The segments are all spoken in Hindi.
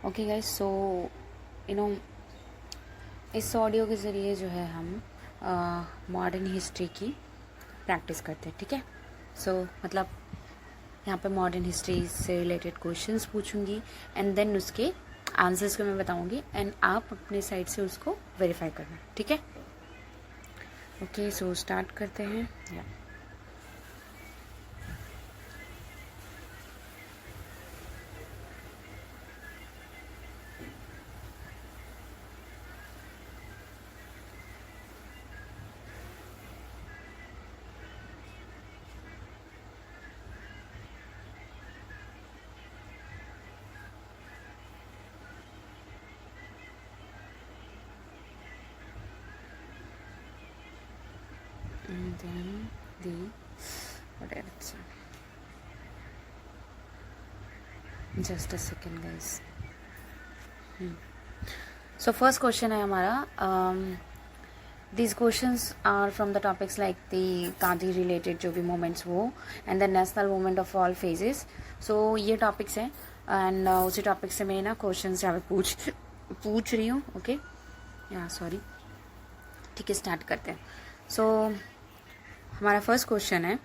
Okay guys, so you know इस ऑडियो के ज़रिए जो है हम मॉडर्न हिस्ट्री की प्रैक्टिस करते हैं. ठीक है. सो मतलब यहाँ पे मॉडर्न हिस्ट्री से रिलेटेड क्वेश्चंस पूछूंगी एंड देन उसके आंसर्स को मैं बताऊंगी एंड आप अपने साइड से उसको वेरीफाई करना. ठीक है. ओके, सो स्टार्ट करते हैं. या and then the what else? Just a second guys. So first question है हमारा. These questions are from the topics like the Gandhi related जो भी moments वो and the national movement of all phases. So ये topics हैं and उसी topic से मैं ना questions यहाँ पे पूछ रही हूँ. ओके या सॉरी. ठीक है, स्टार्ट करते हैं. सो हमारा फर्स्ट क्वेश्चन है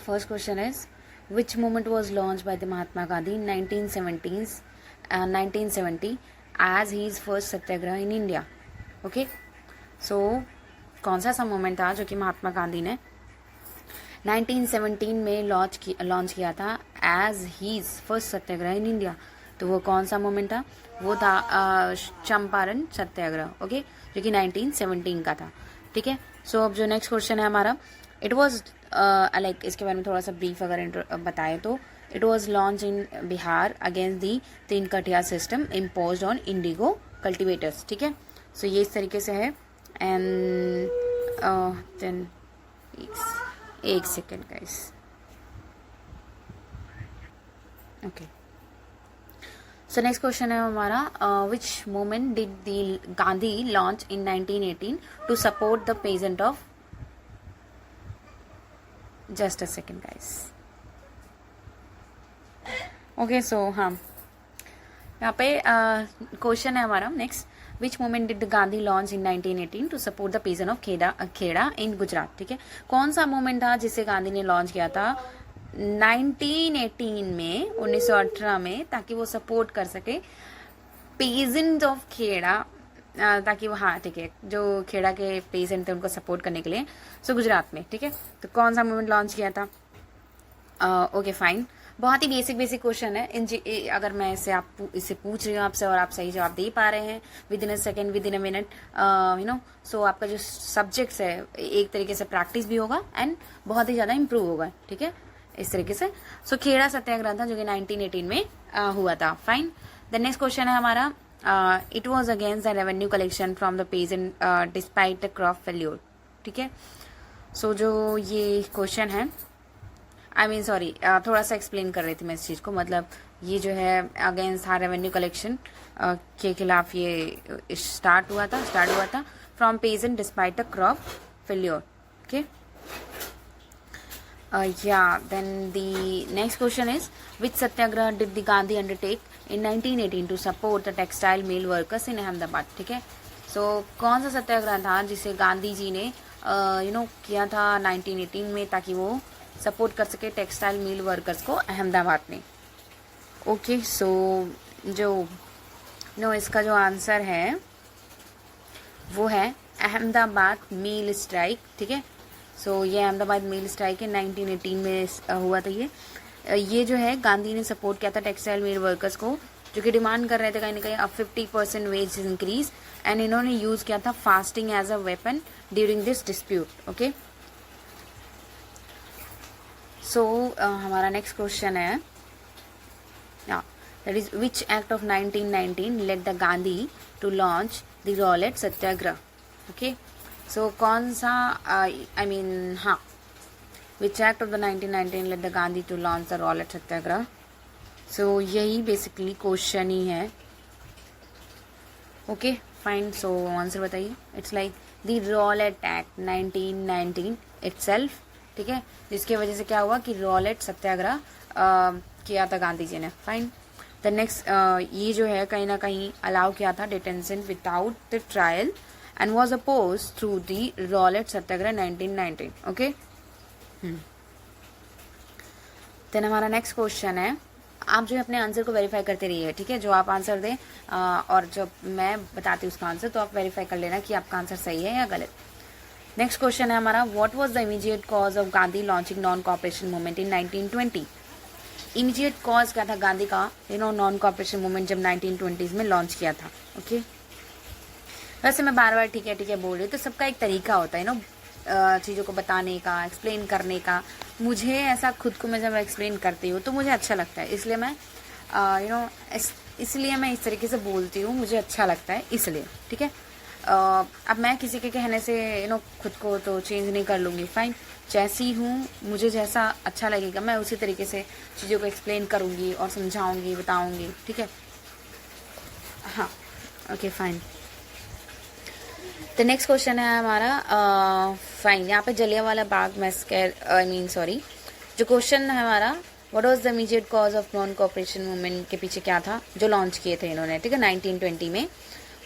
first question is which movement was launched by the Mahatma Gandhi in 1970 as his first satyagraha in India. Okay, so कौन सा मूवमेंट था जो कि महात्मा गांधी ने 1917 में लॉन्च किया था as his first satyagraha in India. तो वो कौन सा मूवमेंट था? वो था चंपारण सत्याग्रह. ओके, जो कि 1917 का था. ठीक है. सो अब जो नेक्स्ट क्वेश्चन है हमारा, इट वॉज लाइक इसके बारे में थोड़ा सा ब्रीफ अगर बताए तो it was launch in Bihar against the Tinkathia system impose on indigo cultivators. ठीक है. सो ये इस तरीके से है एंड देन एक second guys. Okay, so next question है हमारा, which movement did the Gandhi launch in 1918 to support the peasant of. Just a second guys. Okay, so हाँ यहाँ पे क्वेश्चन है हमारा next, which movement did Gandhi launch in 1918 to support the peasant of Kheda in Gujarat. ठीक है. कौन सा मूवमेंट था जिसे गांधी ने लॉन्च किया था 1918 में 1918 में, ताकि वो सपोर्ट कर सके पेजेंट ऑफ खेड़ा, ताकि वो हाँ ठीक है जो खेड़ा के पेजेंट थे उनको सपोर्ट करने के लिए. सो गुजरात में. ठीक है. तो कौन सा मूवमेंट लॉन्च किया था? Okay fine. बहुत ही बेसिक क्वेश्चन है. अगर मैं इसे पूछ रही हूँ आपसे और आप सही जवाब दे पा रहे हैं within a second, within a minute, so आपका जो सब्जेक्ट्स है एक तरीके से प्रैक्टिस भी होगा एंड बहुत ही ज्यादा इम्प्रूव होगा. ठीक है, इस तरीके से. सो खेड़ा सत्याग्रह था जो कि 1918 में हुआ था. फाइन. द नेक्स्ट क्वेश्चन है हमारा, it was against the revenue collection from the peasant despite the crop failure. ठीक है. सो जो ये क्वेश्चन है, सॉरी थोड़ा सा एक्सप्लेन कर रही थी मैं इस चीज को. मतलब ये जो है अगेंस्ट था रेवेन्यू कलेक्शन के खिलाफ ये स्टार्ट हुआ था from peasant despite the crop failure. Okay. Then the next question is, which satyagraha did the Gandhi undertake in 1918 to support the textile mill workers in Ahmedabad. ठीक है. So कौन सा सत्याग्रह था जिसे गांधी जी ने किया था 1918 में ताकि वो सपोर्ट कर सके टेक्सटाइल मिल वर्कर्स को अहमदाबाद में. ओके, सो जो इसका जो आंसर है वो है अहमदाबाद मिल स्ट्राइक. ठीक है. सो ये अहमदाबाद मिल स्ट्राइक है 1918 में हुआ था. ये जो है गांधी ने सपोर्ट किया था टेक्सटाइल मिल वर्कर्स को जो कि डिमांड कर रहे थे कहीं ना कहीं अब 50% वेज इंक्रीज एंड इन्होंने यूज किया था fasting as a weapon during this dispute. Okay. So हमारा नेक्स्ट क्वेश्चन है, that is which act of 1919 led the Gandhi to launch the Rowlatt Satyagraha. Okay. So कौन सा हाँ which act of the 1919 led the Gandhi to launch the Rowlatt Satyagraha. So यही बेसिकली क्वेश्चन ही है. Okay fine. सो आंसर बताइए. It's like the Rowlatt act 1919 itself. ठीक है, जिसकी वजह से क्या हुआ कि रॉलेट सत्याग्रह किया था गांधी जी ने। फाइन। द नेक्स्ट ये जो है कहीं ना कहीं अलाउ किया था detention without the trial and was oppose through the Rowlatt satyagraha 1919। Okay, then हमारा नेक्स्ट क्वेश्चन है, आप जो है अपने आंसर को वेरीफाई करते रहिए, ठीक है, जो आप आंसर दें और जब मैं बताती हूँ उसका आंसर तो आप वेरीफाई कर लेना कि आपका आंसर सही है या गलत। नेक्स्ट क्वेश्चन है हमारा, what was the immediate cause of Gandhi launching non cooperation movement in 1920। Immediate cause क्या था गांधी का नॉन कॉपरेशन मूवमेंट जब 1920s में लॉन्च किया था। ओके, वैसे मैं बार बार ठीक है बोल रही हूँ, तो सबका एक तरीका होता है चीज़ों को बताने का, एक्सप्लेन करने का। मुझे ऐसा खुद को मैं जब एक्सप्लेन करती हूँ तो मुझे अच्छा लगता है, इसलिए मैं इसलिए मैं इस तरीके से बोलती हूँ, मुझे अच्छा लगता है इसलिए, ठीक है। अब मैं किसी के कहने से खुद को तो चेंज नहीं कर लूँगी। फाइन, जैसी हूँ, मुझे जैसा अच्छा लगेगा मैं उसी तरीके से चीज़ों को एक्सप्लेन करूँगी और समझाऊँगी, बताऊँगी, ठीक है। हाँ, ओके फाइन। तो नेक्स्ट क्वेश्चन है हमारा, फाइन, यहाँ पे जलियांवाला बाग मैसेकर जो क्वेश्चन है हमारा, what was the immediate cause of non cooperation movement के पीछे क्या था जो लॉन्च किए थे इन्होंने, ठीक है, 1920 में,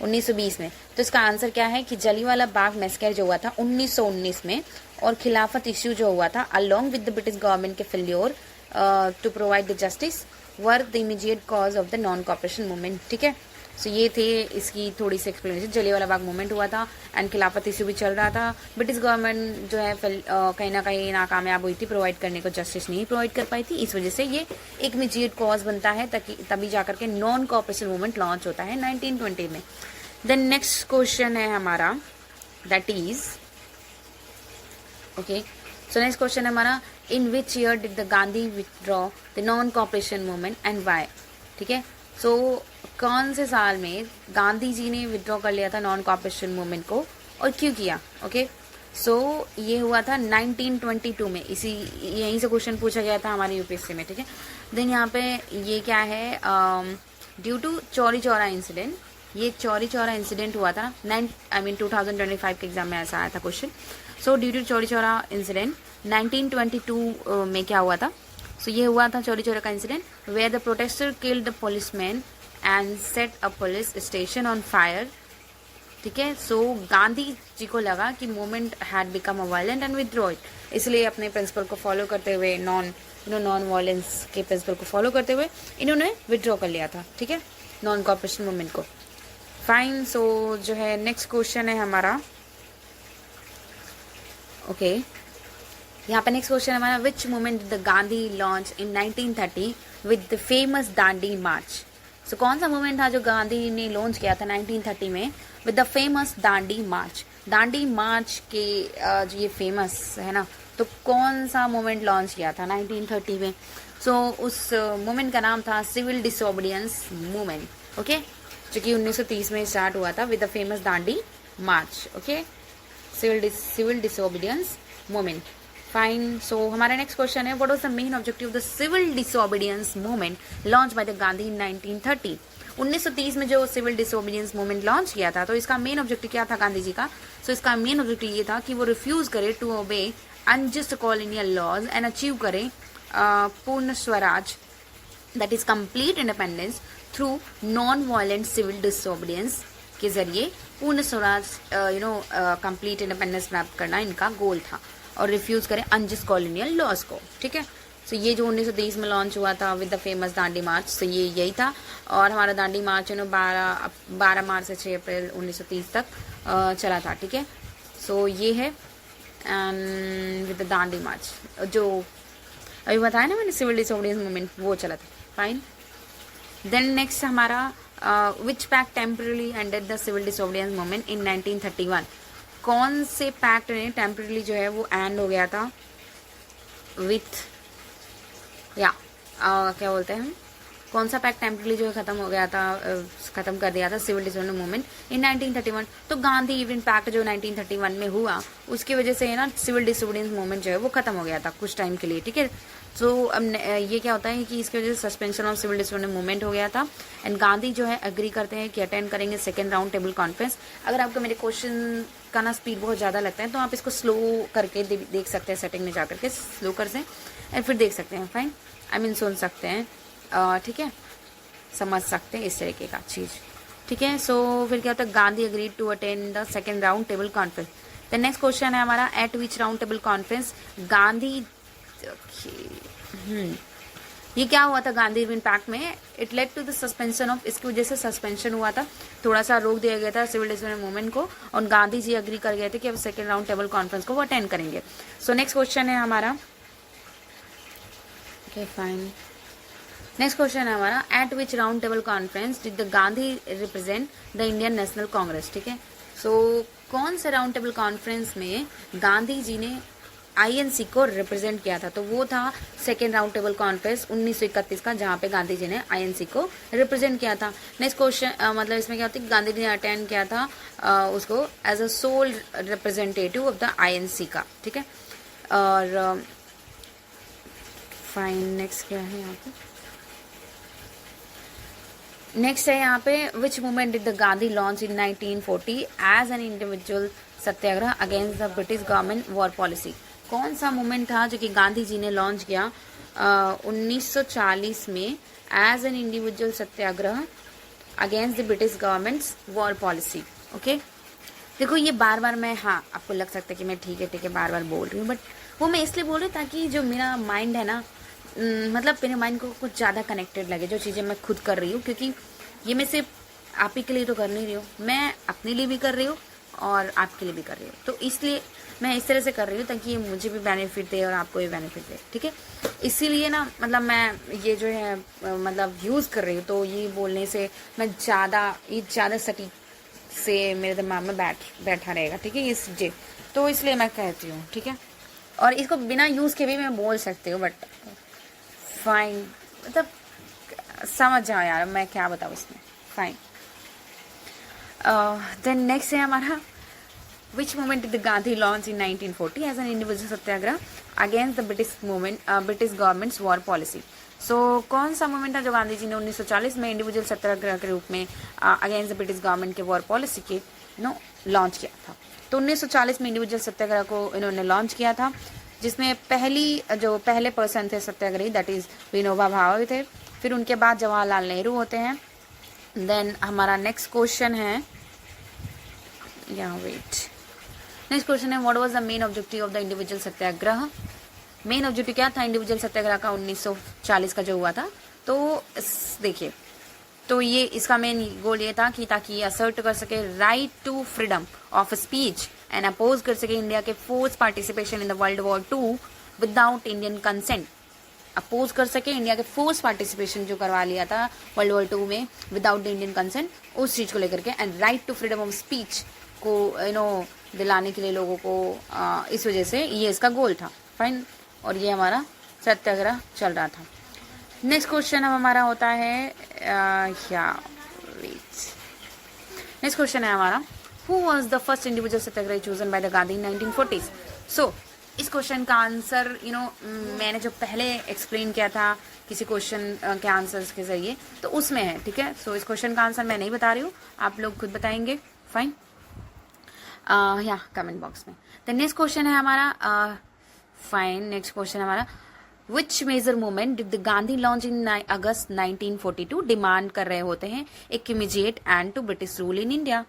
1920 में। तो इसका आंसर क्या है कि जलियांवाला बाग मैसेकर जो हुआ था 1919 में, और खिलाफत इश्यू जो हुआ था along with the British government के failure to provide the justice were the immediate cause of the non cooperation movement, ठीक है। सो ये थे इसकी थोड़ी सी एक्सप्लेनेशन। जलियांवाला बाग मूवमेंट हुआ था एंड खिलाफत इश्यू भी चल रहा था। ब्रिटिश गवर्नमेंट जो है कहीं ना कहीं नाकामयाब हुई थी, प्रोवाइड करने को जस्टिस नहीं प्रोवाइड कर पाई थी, इस वजह से ये एक इमीडिएट कॉज बनता है, तभी जाकर के नॉन कोऑपरेशन मूवमेंट लॉन्च होता है 1920 में। देन नेक्स्ट क्वेश्चन है हमारा, that is okay, so next question है हमारा, in which year did the Gandhi withdraw the non cooperation movement and why, ठीक है। सो कौन से साल में गांधी जी ने विथड्रॉ कर लिया था नॉन कोऑपरेशन मूवमेंट को और क्यों किया। ओके, सो ये हुआ था 1922 में, यहीं से क्वेश्चन पूछा गया था हमारे यूपीएससी में, ठीक है। देन यहाँ पे ये क्या है, due to Chauri Chaura incident, ये चौरी चौरा इंसिडेंट हुआ था 2025 के एग्जाम में ऐसा आया था question. So due to Chauri Chaura incident 1922 में क्या हुआ था, सो ये हुआ था चौरी चौरा का incident, where the protester killed the policeman and set a police station on fire, ठीक है। सो गांधी जी को लगा कि movement had become a violent and withdraw it, इसलिए अपने प्रिंसिपल को फॉलो करते हुए, नॉन वायलेंस के प्रिंसिपल को फॉलो करते हुए इन्होंने विथड्रॉ कर लिया था, ठीक है, नॉन कोऑपरेशन मूवमेंट को। फाइन, सो जो है नेक्स्ट क्वेश्चन है हमारा, ओके, यहाँ पे नेक्स्ट क्वेश्चन हमारा, which movement the Gandhi launch in 1930 with the famous Dandi march. So कौन सा मूवमेंट था जो गांधी ने लॉन्च किया था 1930 में विद द फेमस दांडी मार्च। दांडी मार्च के जो ये फेमस है ना, तो कौन सा मूवमेंट लॉन्च किया था 1930 में। सो उस मूवमेंट का नाम था सिविल डिसोबीडियंस मूवमेंट, ओके, जो कि 1930 में स्टार्ट हुआ था with the famous Dandi march, okay, civil disobedience movement. Fine, so हमारा नेक्स्ट क्वेश्चन है, what was the main objective of the civil disobedience movement launch by the Gandhi in 1930। 1930 में जो सिविल डिसोबीडियंस मूवमेंट लॉन्च किया था, तो इसका मेन ऑब्जेक्टिव क्या था गांधी जी का। सो इसका मेन ऑब्जेक्टिव ये था कि वो रिफ्यूज करे to obey unjust colonial laws and achieve करे Purna Swaraj, that is complete independence through non violent civil disobedience के जरिए पूर्ण स्वराज कंप्लीट इंडिपेंडेंस प्राप्त करना इनका गोल था, और रिफ्यूज करें अनजस्ट कॉलोनियल लॉज को, ठीक है। सो ये जो 1930 में लॉन्च हुआ था with the famous Dandi march, सो ये यही था। और हमारा दांडी मार्च 12 मार्च से 6 अप्रैल 1930 तक चला था, ठीक है। सो ये है एंड विद द दांडी मार्च, जो अभी बताया ना मैंने सिविल डिसोबीडियंस मूवमेंट, वो चला था। फाइन, देन नेक्स्ट हमारा, which pact temporary ended the civil disobedience movement in 1931। कौन से पैक्ट ने टेम्पररी जो है वो एंड हो गया था विथ क्या बोलते हैं, कौन सा पैक्ट टेम्पररी जो है खत्म हो गया था, खत्म कर दिया था सिविल डिसोबीडियंस मूवमेंट इन 1931। तो गांधी इवेंट पैक्ट जो 1931 में हुआ, उसकी वजह से ना सिविल डिसोबीडियंस मूवमेंट जो है वो खत्म हो गया था कुछ टाइम के लिए, ठीक है। सो ये क्या होता है कि इसकी वजह से suspension of civil disobedience movement हो गया था, एंड गांधी जो है एग्री करते हैं कि अटेंड करेंगे सेकेंड राउंड टेबल कॉन्फ्रेंस। अगर आपको मेरे क्वेश्चन इसका ना स्पीड बहुत ज़्यादा लगता है, तो आप इसको स्लो करके देख सकते हैं, सेटिंग में जा करके स्लो कर से एंड फिर देख सकते हैं। फाइन, आई मीन सुन सकते हैं, ठीक है, समझ सकते हैं इस तरीके का चीज़, ठीक है। सो फिर क्या होता है, Gandhi agreed to attend the second round table conference. The next question है हमारा, at which round table conference Gandhi, ये क्या हुआ था गांधी इरविन पैक्ट में, it led to the suspension of, इसकी वजह से सस्पेंशन हुआ था, थोड़ा सा रोक दिया गया था सिविल डिसोबीडियंस मूवमेंट को, और गांधी जी अग्री कर गए थे कि अब सेकेंड राउंड टेबल कॉन्फ्रेंस को वो अटेंड करेंगे। सो नेक्स्ट क्वेश्चन है हमारा, ओके फाइन, नेक्स्ट क्वेश्चन है हमारा, at which round table conference did the Gandhi represent the Indian national Congress, ठीक है। सो कौन से राउंड टेबल कॉन्फ्रेंस में गांधी जी ने आईएनसी को रिप्रेजेंट किया था, तो वो था सेकेंड राउंड टेबल कॉन्फ्रेंस 1931 का, जहां पे गांधी जी ने आईएनसी को रिप्रेजेंट किया था। नेक्स्ट क्वेश्चन, मतलब इसमें क्या होता है, गांधी जी ने अटेंड किया था उसको as a sole representative of the INC का, ठीक है। और फाइन, नेक्स्ट क्या है यहाँ पे, नेक्स्ट है यहाँ पे, which movement did the Gandhi launch in 1940 as an individual satyagraha against the British government war policy. कौन सा मूवमेंट था जो कि गांधी जी ने लॉन्च किया 1940 में as an individual satyagraha against the British government's war policy, okay. देखो ये बार बार मैं, हाँ आपको लग सकता है कि मैं ठीक है बार बार बोल रही हूँ, बट वो मैं इसलिए बोल रही हूँ ताकि जो मेरा माइंड है ना, मतलब मेरे माइंड को कुछ ज़्यादा कनेक्टेड लगे जो चीज़ें मैं खुद कर रही हूँ, क्योंकि ये मैं सिर्फ आप ही के लिए तो कर नहीं रही हूँ, मैं अपने लिए भी कर रही हूँ और आपके लिए भी कर रही हूँ, तो इसलिए मैं इस तरह से कर रही हूँ ताकि ये मुझे भी बेनिफिट दे और आपको भी बेनिफिट दे, ठीक है। इसीलिए ना मतलब मैं ये जो है मतलब यूज़ कर रही हूँ, तो ये बोलने से मैं ज़्यादा सटीक से मेरे दिमाग में बैठा रहेगा, ठीक है, इस जे, तो इसलिए मैं कहती हूँ, ठीक है। और इसको बिना यूज़ के भी मैं बोल सकती हूँ, बट फाइन, मतलब समझ जाओ यार मैं क्या बताऊँ इसमें, फाइन। देन नेक्स्ट है हमारा, which movement did the Gandhi launch in 1940 as an individual satyagraha against the British government's war policy. So कौन सा मूवमेंट था जो गांधी जी ने 1940 में इंडिविजुअल सत्याग्रह के रूप में अगेंस्ट द ब्रिटिश गवर्नमेंट के वॉर पॉलिसी के लॉन्च किया था। तो 1940 में इंडिविजुअल सत्याग्रह को इन्होंने लॉन्च किया था, जिसमें पहले पर्सन थे सत्याग्रही, दैट इज विनोबा भावे थे, फिर उनके बाद जवाहरलाल नेहरू होते हैं। देन हमारा नेक्स्ट क्वेश्चन है, नेक्स्ट क्वेश्चन है, what was the main objective of the individual Satyagraha. Main objective क्या था इंडिविजुअल सत्याग्रह का 1940 का जो हुआ था, तो देखिए, तो ये इसका मेन गोल ये था कि ताकि असर्ट कर सके right to freedom of speech and oppose कर सके इंडिया के force participation in the world war 2 without Indian consent, oppose कर सके इंडिया के फोर्स पार्टिसिपेशन जो करवा लिया था वर्ल्ड वॉर 2 में विदाउट द इंडियन कंसेंट, उस चीज को लेकर के, and right to freedom of speech को दिलाने के लिए लोगों को, इस वजह से ये इसका गोल था, फाइन। और ये हमारा सत्याग्रह चल रहा था। नेक्स्ट क्वेश्चन अब हमारा होता है, नेक्स्ट क्वेश्चन है हमारा, who was the first individual satyagrahi chosen by the Gandhi in 1940s। So इस क्वेश्चन का आंसर मैंने जो पहले एक्सप्लेन किया था किसी क्वेश्चन के आंसर्स के जरिए, तो उसमें है, ठीक है। सो इस क्वेश्चन का आंसर मैं नहीं बता रही हूँ, आप लोग खुद बताएंगे, फाइन, या कमेंट बॉक्स में। द नेक्स्ट क्वेश्चन है हमारा, फाइन, नेक्स्ट क्वेश्चन हमारा, which major movement did the Gandhi launch in August 1942, demand कर रहे होते हैं एक immediate end to British rule in India,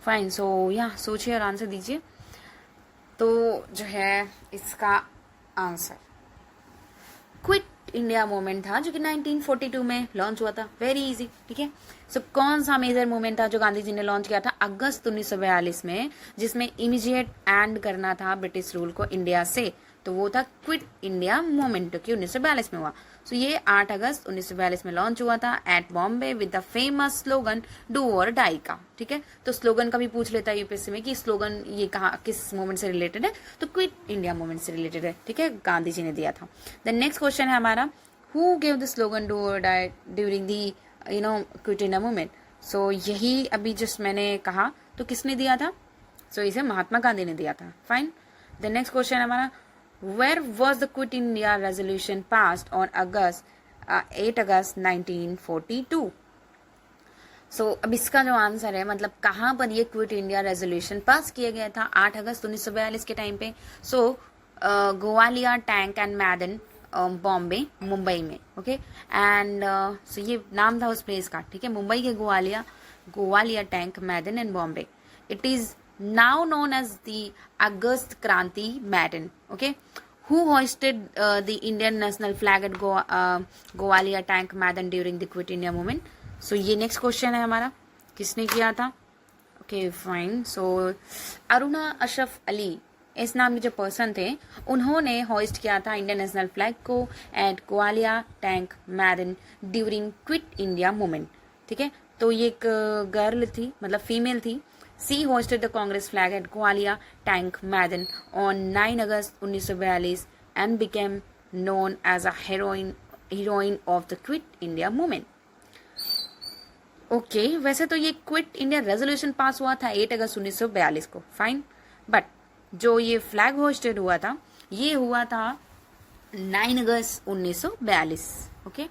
fine. So या सोचिए और आंसर दीजिए। तो जो है इसका आंसर क्विट इंडिया मूवमेंट था जो कि 1942 में लॉन्च हुआ था, वेरी इजी, ठीक है। सो कौन सा मेजर मूवमेंट था जो गांधी जी ने लॉन्च किया था अगस्त 1942 में, जिसमें इमीडिएट एंड करना था ब्रिटिश रूल को इंडिया से, तो वो था क्विट इंडिया मूवमेंट, जो कि 1942 में हुआ। सो ये 8 अगस्त 1942 में लॉन्च हुआ था at Bombay with the famous slogan do or die का, ठीक है। तो स्लोगन का भी पूछ लेता है यूपीएससी में कि स्लोगन ये कहाँ किस मूवमेंट से रिलेटेड है, तो क्विट इंडिया मूवमेंट से रिलेटेड है, ठीक है, गांधी जी ने दिया था। द नेक्स्ट क्वेश्चन है हमारा, who gave the slogan do or die during the Quit India movement. So यही अभी जस्ट मैंने कहा, तो किसने दिया था, सो इसे महात्मा गांधी ने दिया था, फाइन। द नेक्स्ट क्वेश्चन है हमारा, where was the Quit India resolution passed on 8 August 1942? सो अब इसका जो आंसर है, मतलब कहाँ पर ये क्विट इंडिया रेजोल्यूशन पास किया गया था 8 अगस्त 1942 के टाइम पे। सो Gowalia, tank and maiden, Bombay, Mumbai में। ओके, एंड सो ये नाम था उस प्लेस का, ठीक है, मुंबई के Gowalia, Gowalia Tank, Maidan and Bombay. It is now known as the August Kranti Madden. Okay, who hoisted the Indian national flag at Gowalia Tank Madden during the Quit India movement? So ये next question है हमारा, किसने किया था? Okay, fine. So Aruna Ashraf Ali इस नाम के जो पर्सन थे, उन्होंने होइस्ट किया था इंडियन नेशनल फ्लैग को at Gowalia Tank Maidan during Quit India movement. ठीक है, तो ये एक गर्ल थी, मतलब फीमेल थी। She hosted the Congress flag at Gowalia Tank Madden on 9 August 1942 and became known as a heroine of the Quit India movement. Okay, वैसे तो ये क्विट इंडिया रेजोल्यूशन पास हुआ था 8 अगस्त 1942 को, फाइन, बट जो ये फ्लैग होस्टेड हुआ था ये हुआ था 9 अगस्त 1942। ओके,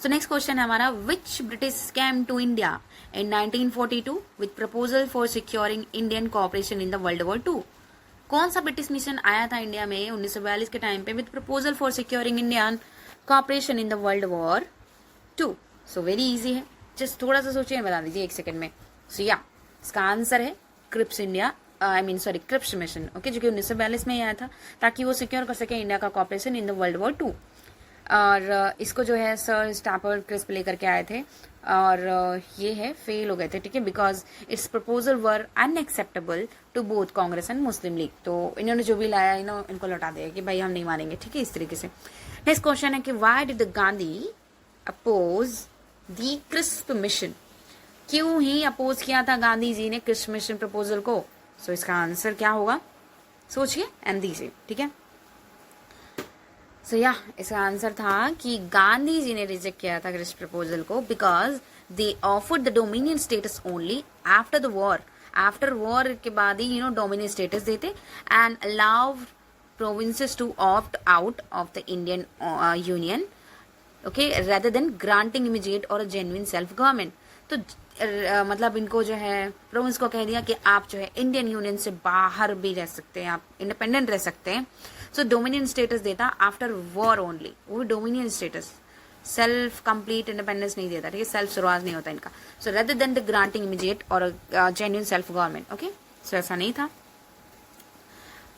सो नेक्स्ट क्वेश्चन है हमारा, which British came to India in 1942 with proposal for securing Indian cooperation in the World War II? कौन सा ब्रिटिश मिशन आया था इंडिया में 1942 के टाइम पे with proposal for securing Indian cooperation in the world war 2? So very easy है, जस्ट थोड़ा सा सोचिए, बता दीजिए 1 सेकंड में। सो या इसका आंसर है Cripps India, Cripps mission. Okay, जो कि 1942 में आया था ताकि वो सिक्योर कर सके इंडिया का cooperation in the world war 2। और इसको जो है सर स्टाफर्ड क्रिस्प लेकर के आए थे और ये है फेल हो गए थे, ठीक है, because its proposal were unacceptable to both Congress and Muslim League. तो इन्होंने जो भी लाया इनको लौटा दिया कि भाई हम नहीं मानेंगे, ठीक है, इस तरीके से। नेक्स्ट क्वेश्चन है कि why did the Gandhi oppose the Cripps mission? क्यों ही अपोज किया था गांधी जी ने क्रिस्प मिशन प्रपोजल को? सो इसका आंसर क्या होगा, सोचिए एंड दीजिए, ठीक है। सो या इसका आंसर था कि गांधी जी ने रिजेक्ट किया था क्रिस्प प्रपोजल को because they offered the dominion status only after the war. After war के बाद ही डोमिनियन स्टेटस देते and allow provinces to opt out of the Indian union, okay, rather than granting immediate or genuine self government. तो मतलब इनको जो है प्रोविंस को कह दिया कि आप जो है इंडियन यूनियन से बाहर भी रह सकते हैं, आप इंडिपेंडेंट रह सकते हैं। सो डोमिनियन स्टेटस देता आफ्टर वॉर ओनली, वो dominion status, self complete independence नहीं देता, ठीक है, सेल्फ स्वराज नहीं होता इनका। सो rather than the granting immediate or genuine self government. Okay, सो ऐसा नहीं था।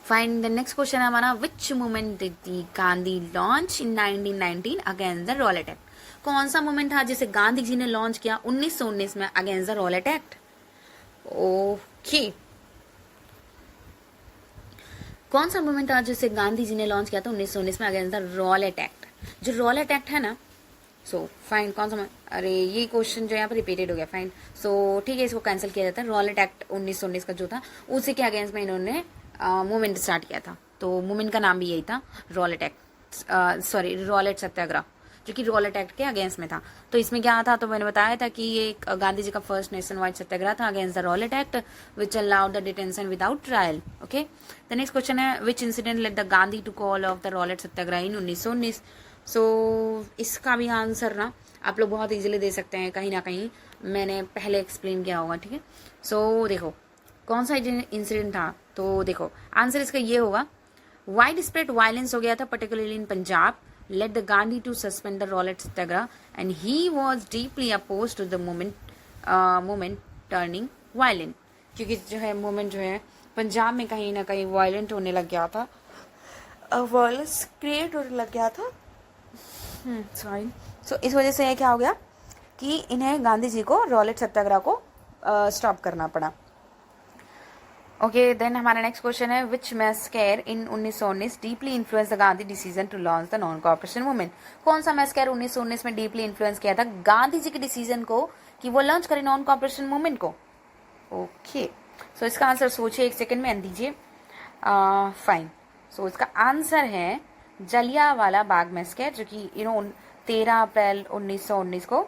फाइन, द नेक्स्ट क्वेश्चन है हमारा, which movement did the Gandhi launch in 1919 against the Rowlatt act? कौन सा मूवमेंट था जिसे गांधी जी ने लॉन्च किया 1919 में against the Rowlatt act? Okay, कौन सा मूवमेंट था जिसे गांधी जी ने लॉन्च किया था 1919 में अगेंस्ट द रॉलेट एक्ट? जो रॉलेट एक्ट है ना, सो फाइन, कौन सा, अरे ये क्वेश्चन जो यहाँ पर रिपीटेड हो गया, फाइन, सो ठीक है, इसको कैंसिल किया जाता है। रॉलेट एक्ट 1919 का जो था उसी के अगेंस्ट में इन्होंने मूवमेंट स्टार्ट किया था, तो मूवमेंट का नाम भी यही था, रॉलेट एक्ट, रॉलेट सत्याग्रह, जो कि रॉलेट एक्ट के अगेंस्ट में था। तो इसमें क्या था, तो मैंने बताया था कि ये गांधी जी का फर्स्ट नेशन वाइड सत्याग्रह था against the Rowlatt Act which allowed the detention without trial. Okay, the next question है, which incident led the Gandhi to call off the Rowlatt Satyagraha in 1919? So इसका भी आंसर ना आप लोग बहुत इजीली दे सकते हैं, कहीं ना कहीं मैंने पहले एक्सप्लेन किया होगा, ठीक है। सो देखो कौन सा इंसिडेंट था, तो देखो आंसर इसका ये होगा, वाइड स्प्रेड वायलेंस हो गया था particularly in Punjab, led the Gandhi to suspend the Rowlatt Satyagraha and he was deeply opposed to the movement turning violent, क्योंकि जो है मूवमेंट जो है पंजाब में कहीं ना कहीं वायलेंट होने लग गया था, वायलेंस क्रिएट होने लग गया था, सॉरी। सो इस वजह से क्या हो गया कि इन्हें गांधी जी को रॉलेट सत्याग्रह को स्टॉप करना पड़ा। ओके, देन हमारा नेक्स्ट क्वेश्चन है, which massacre in 1919 deeply influence the Gandhi decision to launch the non cooperation movement? कौन सा मैस्केयर 1919 में डीपली इन्फ्लुएंस किया था गांधी जी के डिसीजन को कि वो लॉन्च करें नॉन कॉपरेशन मूवमेंट को? ओके, सो इसका आंसर सोचिए 1 सेकंड में दीजिए। फाइन, सो इसका आंसर है जलियांवाला बाग मैस्केयर, जो कि 13 अप्रैल 1919 को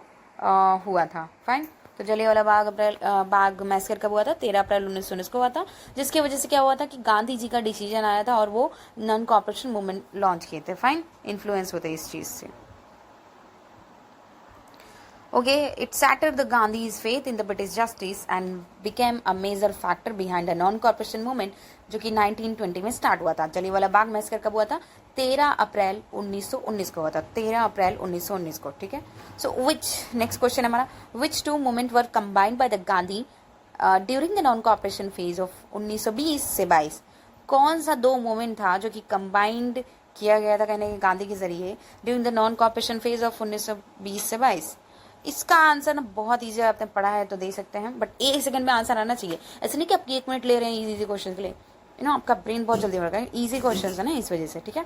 हुआ था। फाइन, तो जलियांवाला बाग मैसेकर कब हुआ था? 13 अप्रैल 1919 को हुआ था, जिसकी वजह से क्या हुआ था कि गांधी जी का डिसीजन आया था और वो नॉन कॉपरेशन मूवमेंट लॉन्च किए थे। फाइन, इन्फ्लुएंस होते इस चीज से। Okay, it shattered the Gandhi's faith in the British justice and became a major factor behind a non-cooperation movement जो कि 1920 में स्टार्ट हुआ था. जलियांवाला बाग मैसेकर कब हुआ था? 13 अप्रैल 1919 को हुआ था. 13 अप्रैल 1919 को. ठीक है. सो नेक्स्ट क्वेश्चन हमारा, which two movement were combined by the Gandhi during the non cooperation phase of 1920 से 22. कौन सा दो मूवमेंट था जो कि कंबाइंड किया गया था कहने के गांधी के जरिए during the non cooperation phase of 1920 से 22? इसका आंसर ना बहुत ईजी है, आपने पढ़ा है तो दे सकते हैं, बट एक सेकंड में आंसर आना चाहिए. ऐसे नहीं कि आप 1 मिनट ले रहे हैं इजी क्वेश्चन के लिए, आपका ब्रेन बहुत जल्दी बढ़ गया. इजी क्वेश्चन है ना, इस वजह से. ठीक है.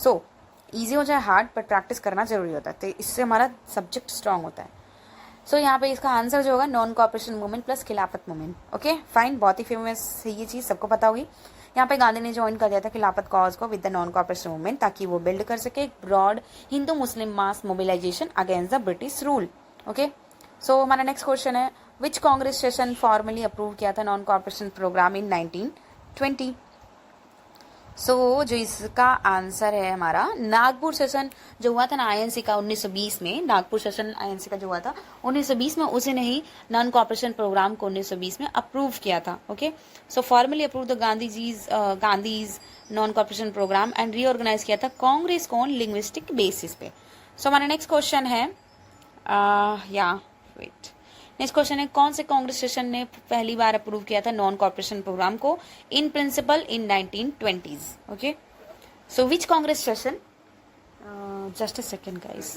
सो इजी हो चाहे हार्ड, बट प्रैक्टिस करना जरूरी होता है, तो इससे हमारा सब्जेक्ट स्ट्रांग होता है. सो यहाँ पे इसका आंसर जो होगा नॉन कॉपरेशन मूवमेंट प्लस खिलाफत मूवमेंट. ओके फाइन, बहुत ही फेमस है ये चीज, सबको पता होगी. यहाँ पे गांधी ने ज्वाइन कर दिया था खिलाफत कॉज को with the non cooperation movement, ताकि वो बिल्ड कर सके एक broad Hindu Muslim mass mobilisation against the British rule. Okay. So हमारा नेक्स्ट क्वेश्चन है, which Congress session formally approve किया था non cooperation programme in 1920? So जो इसका आंसर है हमारा नागपुर सेशन जो हुआ था ना आईएनसी का 1920 में. नागपुर सेशन आईएनसी का जो हुआ था 1920 में, उसी ने ही नॉन कॉपरेशन प्रोग्राम को 1920 में अप्रूव किया था. Okay. So formally approve the Gandhi's non cooperation program and reorganize किया था कांग्रेस को ऑन लिंग्विस्टिक बेसिस पे. सो हमारा नेक्स्ट क्वेश्चन है, नेक्स्ट क्वेश्चन है, कौन से कांग्रेस सेशन ने पहली बार अप्रूव किया था नॉन कॉपरेशन प्रोग्राम को in principle in 1920s? Okay. So which Congress session? Just a second guys.